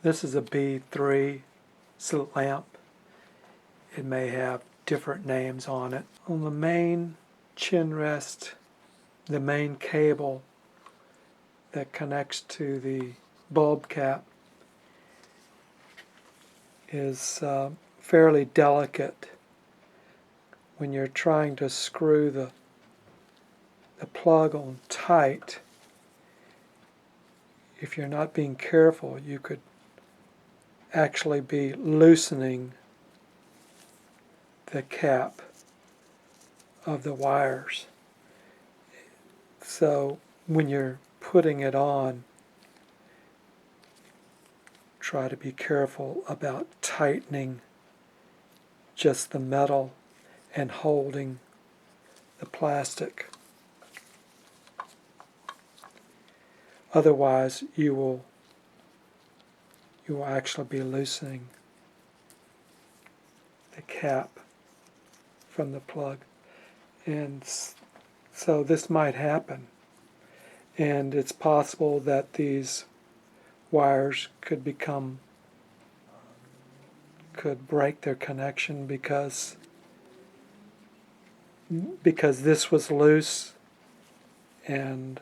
This is a B3 slit lamp. It may have different names on it. On the main Chinrest, the main cable that connects to the bulb cap is fairly delicate. When you're trying to screw the plug on tight, if you're not being careful, you could actually be loosening the cap of the wires. So when you're putting it on, try to be careful about tightening just the metal and holding the plastic. Otherwise, you will actually be loosening the cap from the plug. And so this might happen. And it's possible that these wires could break their connection because this was loose, and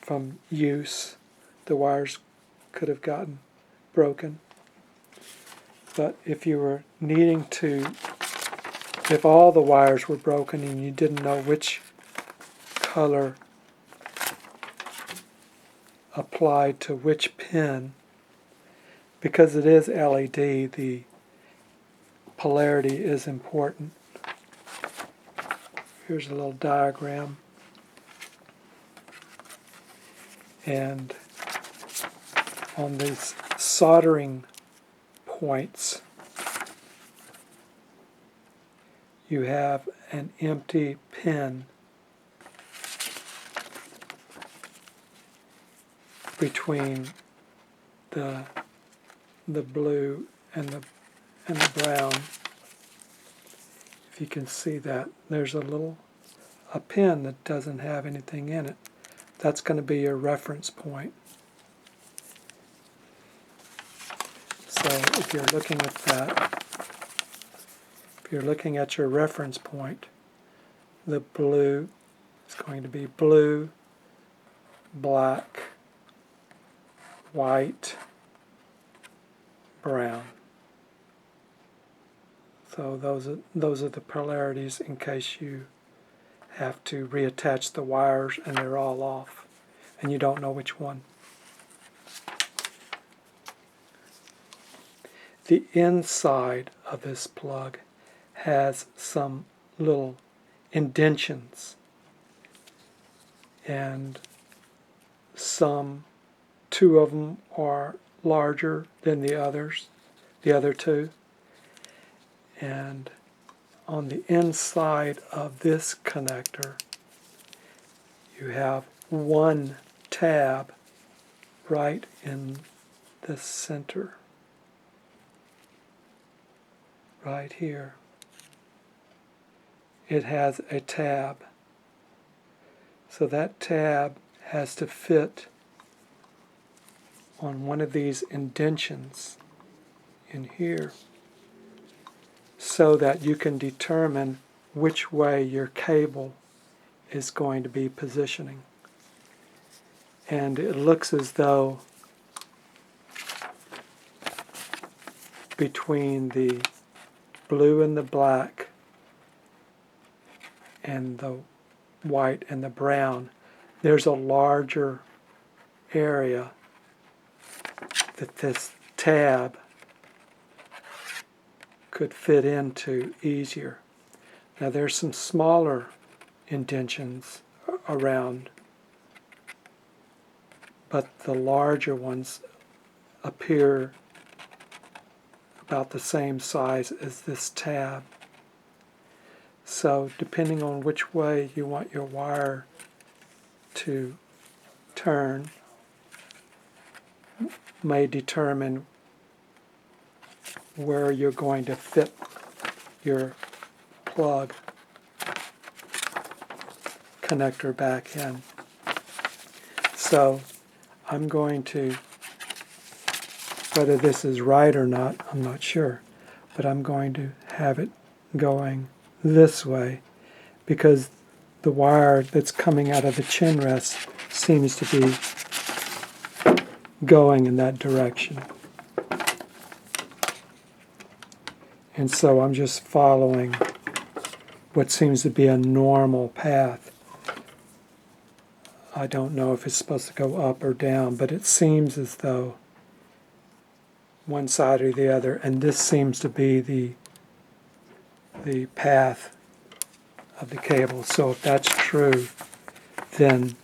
from use the wires could have gotten broken. But if you were needing to, if all the wires were broken and you didn't know which color applied to which pin, because it is LED, the polarity is important. Here's a little diagram. And on these soldering points, you have an empty pin between the blue and the brown. If you can see that, there's a pin that doesn't have anything in it. That's going to be your reference point. So if you're looking at that, if you're looking at your reference point, the blue is going to be blue, black, white, brown. So those are the polarities in case you have to reattach the wires and they're all off and you don't know which one. The inside of this plug has some little indentions, and two of them are larger than the other two. And on the inside of this connector, you have one tab right in the center, right here. It has a tab. So that tab has to fit on one of these indentions in here, so that you can determine which way your cable is going to be positioning. And it looks as though between the blue and the black and the white and the brown, there's a larger area that this tab could fit into easier. Now there's some smaller indentions around, but the larger ones appear about the same size as this tab. So depending on which way you want your wire to turn may determine where you're going to fit your plug connector back in. So I'm going to Whether this is right or not, I'm not sure. But I'm going to have it going this way because the wire that's coming out of the Chinrest seems to be going in that direction. And so I'm just following what seems to be a normal path. I don't know if it's supposed to go up or down, but it seems as though one side or the other, and this seems to be the path of the cable. So if that's true, then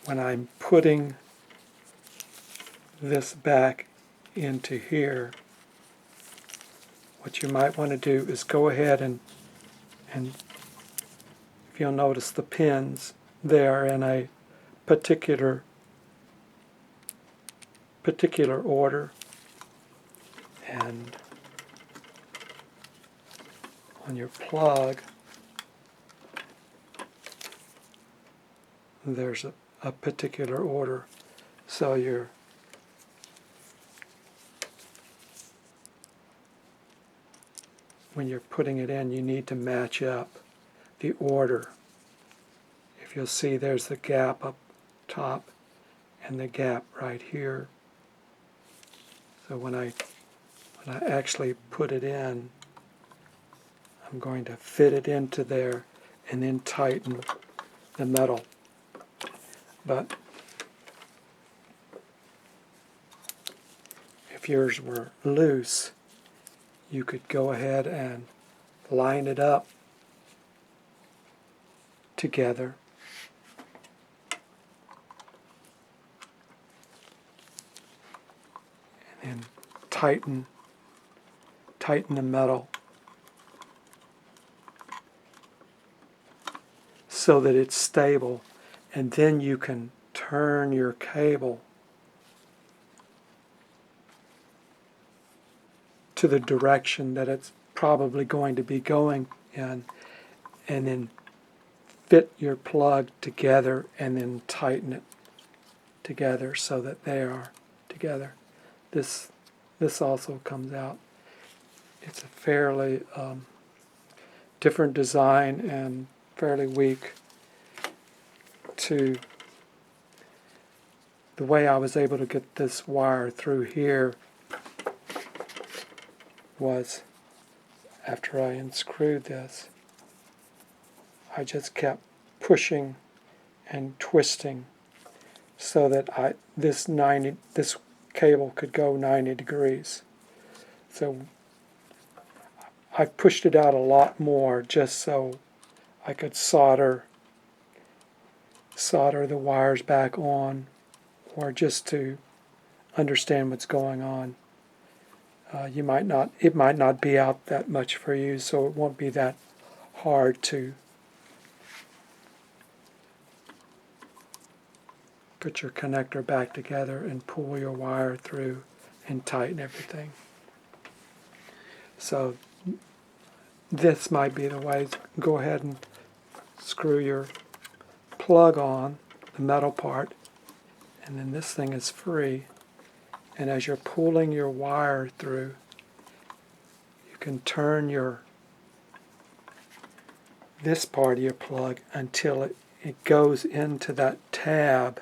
when I'm putting this back into here, what you might want to do is go ahead and if you'll notice the pins, they are in a particular order, and on your plug there's a particular order. So when you're putting it in, you need to match up the order. If you'll see, there's the gap up top and the gap right here. So when I actually put it in, I'm going to fit it into there and then tighten the metal. But if yours were loose, you could go ahead and line it up together and tighten the metal so that it's stable, and then you can turn your cable to the direction that it's probably going to be going in, and then fit your plug together and then tighten it together so that they are together. This also comes out. It's a fairly different design and fairly weak to the way I was able to get this wire through here was after I unscrewed this, I just kept pushing and twisting so that this cable could go 90 degrees. So I pushed it out a lot more just so I could solder the wires back on, or just to understand what's going on. It might not be out that much for you, so it won't be that hard to put your connector back together and pull your wire through and tighten everything. So this might be the way. Go ahead and screw your plug on, the metal part, and then this thing is free. And as you're pulling your wire through, you can turn this part of your plug until it goes into that tab.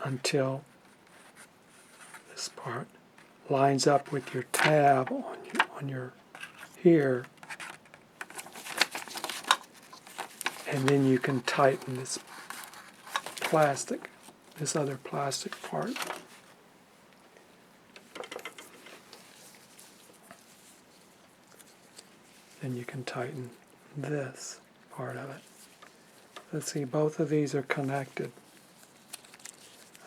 Until this part lines up with your tab on your here, and then you can tighten this other plastic part. Then you can tighten this part of it. Let's see, both of these are connected.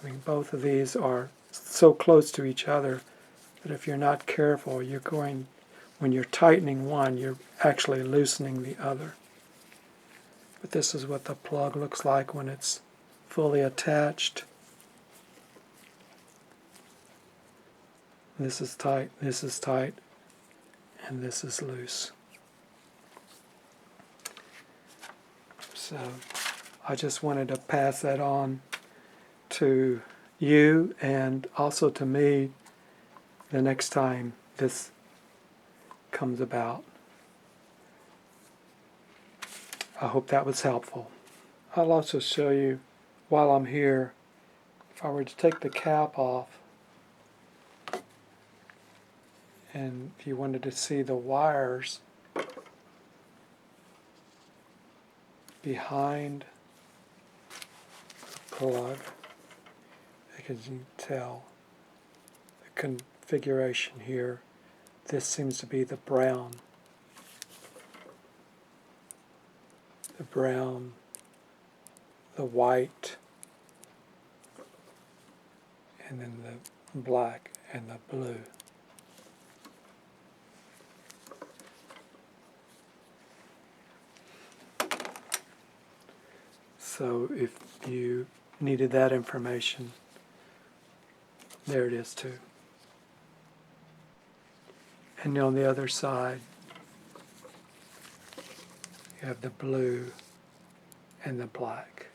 I mean, both of these are so close to each other that if you're not careful, when you're tightening one, you're actually loosening the other. But this is what the plug looks like when it's fully attached. This is tight, and this is loose. So I just wanted to pass that on to you and also to me the next time this comes about. I hope that was helpful. I'll also show you while I'm here, if I were to take the cap off and if you wanted to see the wires behind the plug, because you can tell the configuration here, this seems to be the brown, the white, and then the black and the blue. So if you needed that information, there it is too. And on the other side, you have the blue and the black,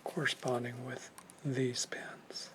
corresponding with these pins.